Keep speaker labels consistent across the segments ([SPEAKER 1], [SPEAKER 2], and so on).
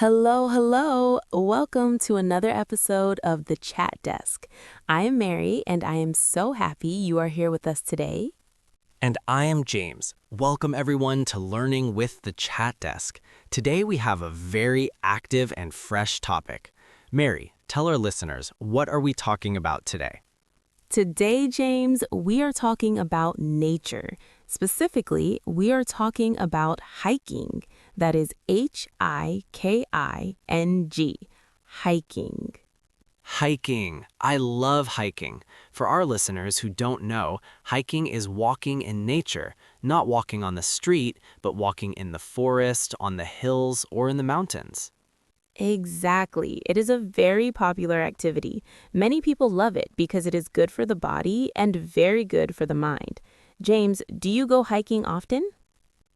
[SPEAKER 1] Hello, hello. Welcome to another episode of The Chat Desk. I am Mary, and I am so happy you are here with us today.
[SPEAKER 2] And I am James. Welcome everyone to Learning with the Chat Desk. Today we have a very active and fresh topic. Mary, tell our listeners, what are we talking about today?
[SPEAKER 1] Today, James, we are talking about nature. Specifically, we are talking about hiking. That is Hiking. Hiking.
[SPEAKER 2] Hiking. I love hiking. For our listeners who don't know, hiking is walking in nature, not walking on the street, but walking in the forest, on the hills, or in the mountains.
[SPEAKER 1] Exactly. It is a very popular activity. Many people love it because it is good for the body and very good for the mind. James, do you go hiking often?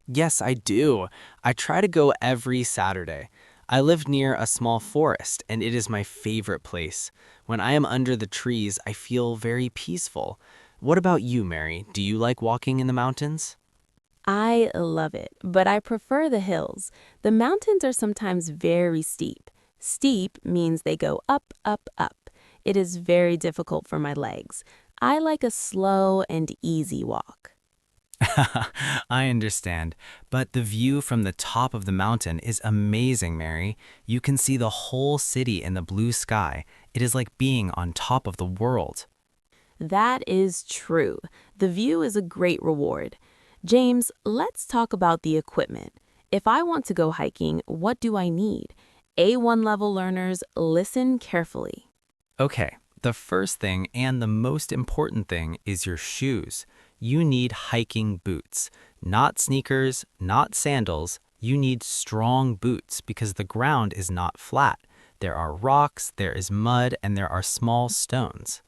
[SPEAKER 2] Yes, I do. I try to go every Saturday. I live near a small forest, and it is my favorite place. When I am under the trees, I feel very peaceful. What about you, Mary? Do you like walking in the mountains?
[SPEAKER 1] I love it, but I prefer the hills. The mountains are sometimes very steep. Steep means they go up, up, up. It is very difficult for my legs. I like a slow and easy walk.
[SPEAKER 2] I understand, but the view from the top of the mountain is amazing, Mary. You can see the whole city in the blue sky. It is like being on top of the world.
[SPEAKER 1] That is true. The view is a great reward. James, let's talk about the equipment. If I want to go hiking, what do I need? A1 level learners, listen carefully.
[SPEAKER 2] Okay, the first thing and the most important thing is your shoes. You need hiking boots, not sneakers, not sandals. You need strong boots because the ground is not flat. There are rocks, there is mud, and there are small stones.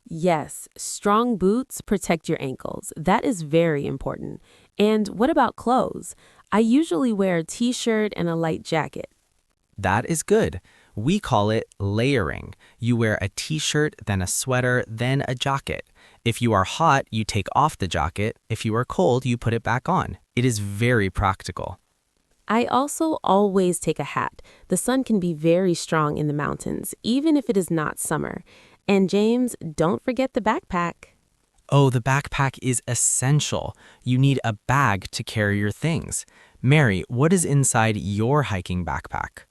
[SPEAKER 1] Yes, strong boots protect your ankles. That is very important. And what about clothes? I usually wear a t-shirt and a light jacket.
[SPEAKER 2] That is good. We call it layering. You wear a t-shirt, then a sweater, then a jacket. If you are hot, you take off the jacket. If you are cold, you put it back on. It is very practical.
[SPEAKER 1] I also always take a hat. The sun can be very strong in the mountains, even if it is not summer. And James, don't forget the backpack.
[SPEAKER 2] Oh, the backpack is essential. You need a bag to carry your things. Mary, what is inside your hiking backpack?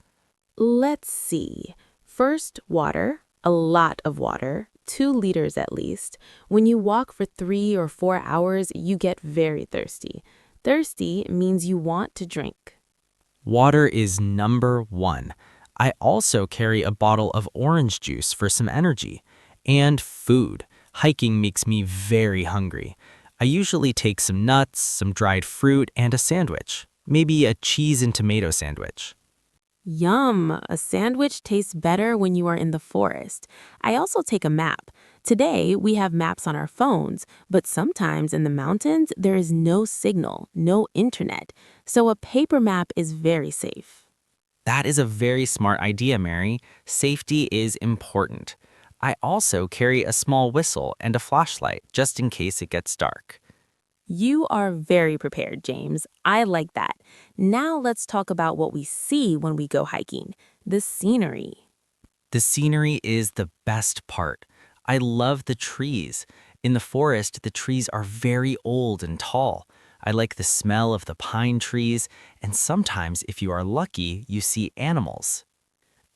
[SPEAKER 1] Let's see. First, water, a lot of water, 2 liters at least. When you walk for 3 or 4 hours, you get very thirsty. Thirsty means you want to drink.
[SPEAKER 2] Water is number one. I also carry a bottle of orange juice for some energy. And food. Hiking makes me very hungry. I usually take some nuts, some dried fruit, and a sandwich. Maybe a cheese and tomato sandwich.
[SPEAKER 1] Yum! A sandwich tastes better when you are in the forest. I also take a map. Today, we have maps on our phones, but sometimes in the mountains, there is no signal, no internet. So a paper map is very safe.
[SPEAKER 2] That is a very smart idea, Mary. Safety is important. I also carry a small whistle and a flashlight just in case it gets dark.
[SPEAKER 1] You are very prepared, James. I like that. Now let's talk about what we see when we go hiking, the scenery.
[SPEAKER 2] The scenery is the best part. I love the trees. In the forest, the trees are very old and tall. I like the smell of the pine trees, and sometimes, if you are lucky, you see animals.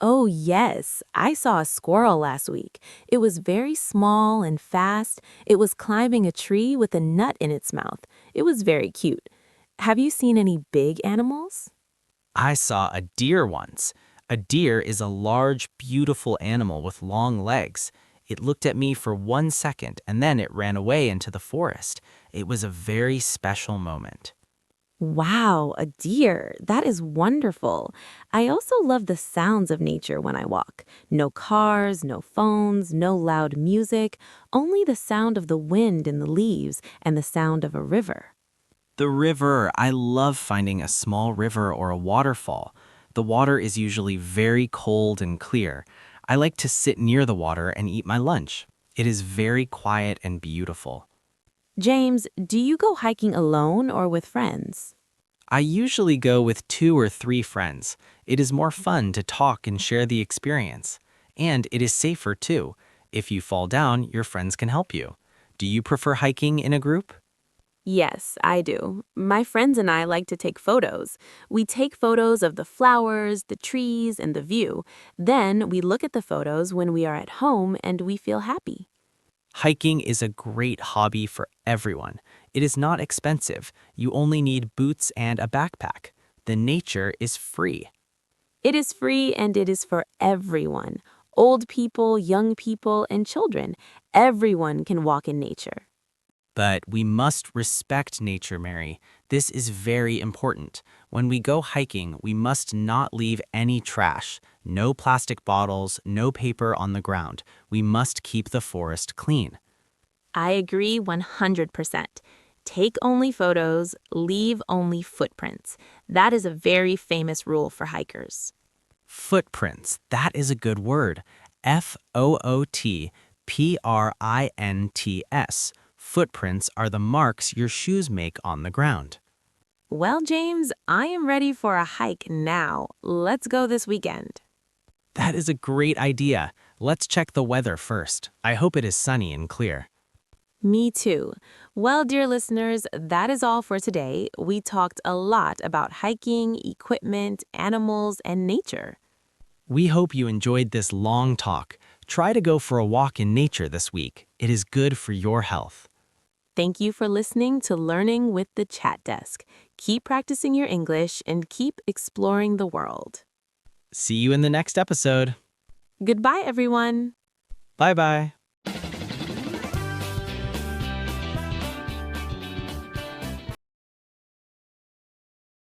[SPEAKER 1] Oh, yes. I saw a squirrel last week. It was very small and fast. It was climbing a tree with a nut in its mouth. It was very cute. Have you seen any big animals?
[SPEAKER 2] I saw a deer once. A deer is a large, beautiful animal with long legs. It looked at me for 1 second and then it ran away into the forest. It was a very special moment.
[SPEAKER 1] Wow, a deer. That is wonderful. I also love the sounds of nature when I walk. No cars, no phones, no loud music, only the sound of the wind in the leaves and the sound of a river.
[SPEAKER 2] The river, I love finding a small river or a waterfall. The water is usually very cold and clear. I like to sit near the water and eat my lunch. It is very quiet and beautiful.
[SPEAKER 1] James, do you go hiking alone or with friends?
[SPEAKER 2] I usually go with 2 or 3 friends. It is more fun to talk and share the experience. And it is safer too. If you fall down, your friends can help you. Do you prefer hiking in a group?
[SPEAKER 1] Yes, I do. My friends and I like to take photos. We take photos of the flowers, the trees, and the view. Then we look at the photos when we are at home and we feel happy.
[SPEAKER 2] Hiking is a great hobby for everyone. It is not expensive. You only need boots and a backpack. The nature is free.
[SPEAKER 1] It is free and it is for everyone. Old people, young people, and children. Everyone can walk in nature.
[SPEAKER 2] But we must respect nature, Mary. This is very important. When we go hiking, we must not leave any trash. No plastic bottles, no paper on the ground. We must keep the forest clean.
[SPEAKER 1] I agree 100%. Take only photos, leave only footprints. That is a very famous rule for hikers.
[SPEAKER 2] Footprints, that is a good word. Footprints. Footprints are the marks your shoes make on the ground.
[SPEAKER 1] Well, James, I am ready for a hike now. Let's go this weekend.
[SPEAKER 2] That is a great idea. Let's check the weather first. I hope it is sunny and clear.
[SPEAKER 1] Me too. Well, dear listeners, that is all for today. We talked a lot about hiking, equipment, animals, and nature.
[SPEAKER 2] We hope you enjoyed this long talk. Try to go for a walk in nature this week. It is good for your health.
[SPEAKER 1] Thank you for listening to Learning with the Chat Desk. Keep practicing your English and keep exploring the world.
[SPEAKER 2] See you in the next episode.
[SPEAKER 1] Goodbye, everyone.
[SPEAKER 2] Bye-bye.